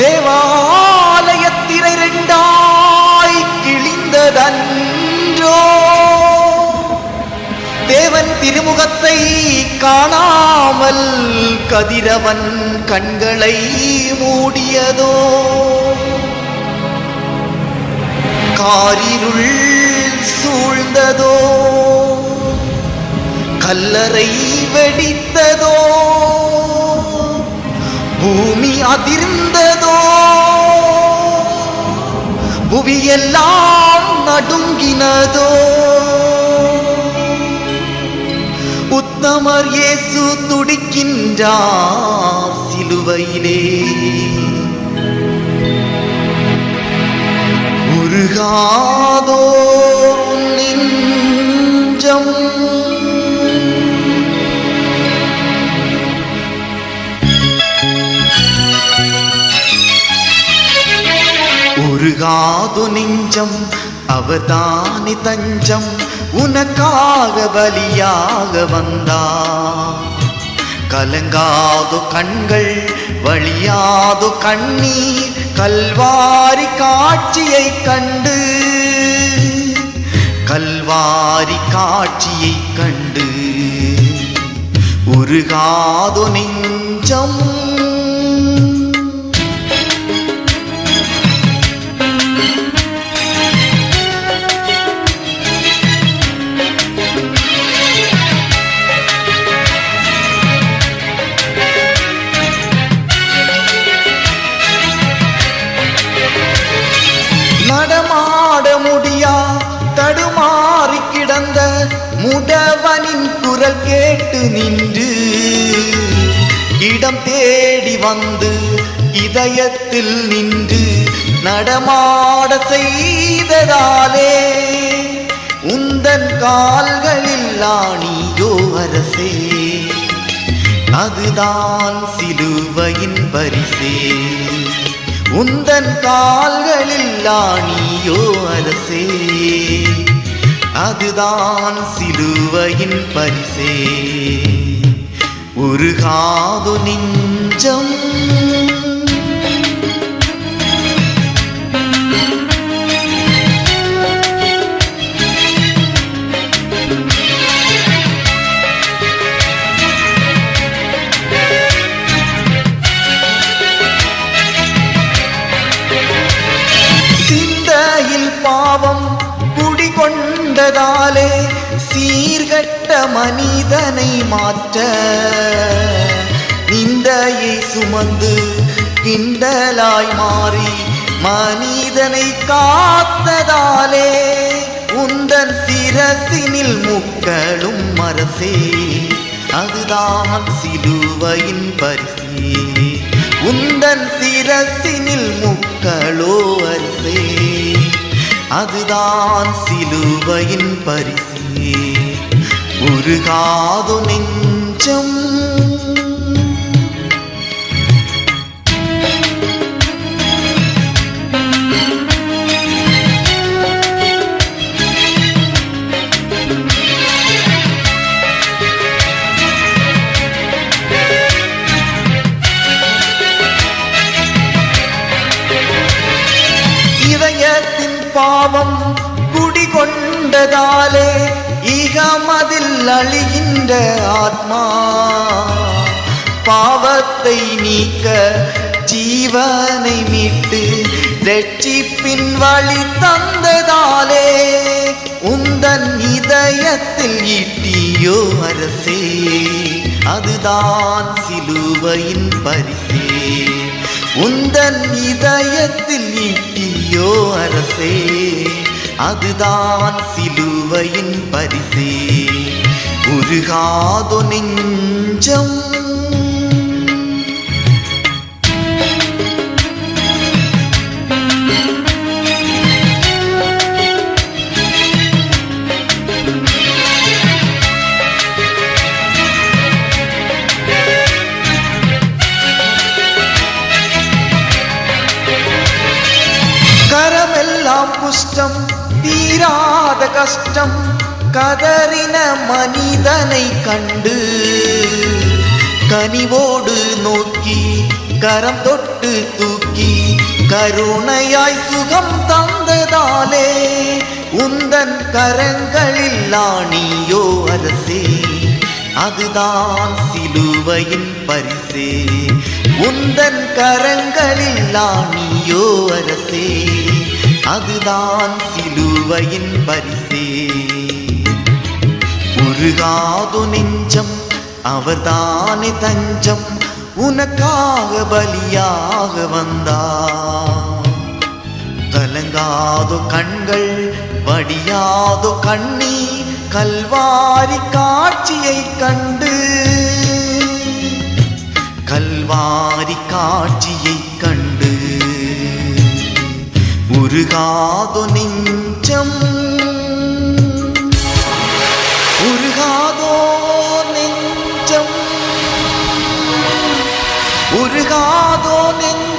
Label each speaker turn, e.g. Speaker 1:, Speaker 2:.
Speaker 1: தேவாலயத்திரை இரண்டாய் கிழிந்ததன்றோ, தேவன் திருமுகத்தை காணாமல் கதிரவன் கண்களை மூடியதோ, காரிருள் சூழ்ந்ததோ, கல்லறை வெடித்ததோ, பூமி அதிர்ந்ததோ, புவியெல்லாம் நடுங்கினதோ. உத்தமர் இயேசு துடிக்கின்றார் சிலுவையிலே, உருகாதோ நெஞ்சம். உருகாதோ நெஞ்சம், அவர்தானே தஞ்சம், உனக்காக பலியாக வந்தார். கலங்காதோ கண்கள், வழியாதோ கண்ணீர், கல்வாரி காட்சியை கண்டு, கல்வாரி காட்சியை கண்டு. உருகாதோ நெஞ்சம். நடமாட முடியா தடுமாறி கிடந்த முடவனின் குரல் கேட்டு நின்று, இடம் தேடி வந்து இதயத்தில் நின்று நடமாட செய்ததாலே, உந்தன் கால்களில் ஆணியோ அரசே, அதுதான் சிலுவையின் பரிசே. உந்தன் கால்களில் ஆணியோ அரசே, அதுதான் சிலுவையின் பரிசே. உருகாதோ நெஞ்சம். பாவம் குடிகொண்டதாலே சீர்கட்ட மனிதனை மாற்ற, நிந்தையை சுமந்து கிண்டலாய் மாறி மனிதனை காத்ததாலே, உந்தன் சிரசினில் முக்களும் அரசே, அதுதான் சிலுவையின் பரிசே. உந்தன் சிரசினில் முக்களோ அரசே, அதுதான் சிலுவையின் பரிசே. உருகாதோ நெஞ்சம். இதயத்தின் பாவம் குடிகொண்டதாலே இகமதில் அழிகின்ற ஆத்மா, பாவத்தை நீக்க ஜீவனை மீட்டு ரட்சிப்பின் வழி தந்ததாலே, உந்தன் இதயத்தில் ஈட்டியோ அரசே, அதுதான் சிலுவையின் பரிசே. உந்தன் இதயத்தில் ஈட்டியோ அரசே, அதுதான் சிலுவையின் பரிசே. உருகாதோ நெஞ்சம். கரமெல்லாம் குஷ்டம், தீராத கஷ்டம், கதறின மனிதனை கண்டு கனிவோடு நோக்கி கரம் தொட்டு தூக்கி கருணையாய் சுகம் தந்ததாலே உந்தன் கரங்களில் ஆணியோ அரசே, அதுதான் சிலுவையின் பரிசே. உந்தன் கரங்களில் ஆணியோ அரசே, அதுதான் சிலுவையின் பரிசே. உருகாதோ நெஞ்சம், அவர்தானே தஞ்சம், உனக்காக பலியாக வந்தார். கலங்காதோ கண்கள், வடியாதோ கண்ணீர், கல்வாரி காட்சியை கண்டு, கல்வாரி காட்சியை கண்டு. உருகாதோ நெஞ்சம், உருகாதோ நெஞ்சம், உருகாதோ நெஞ்சம்.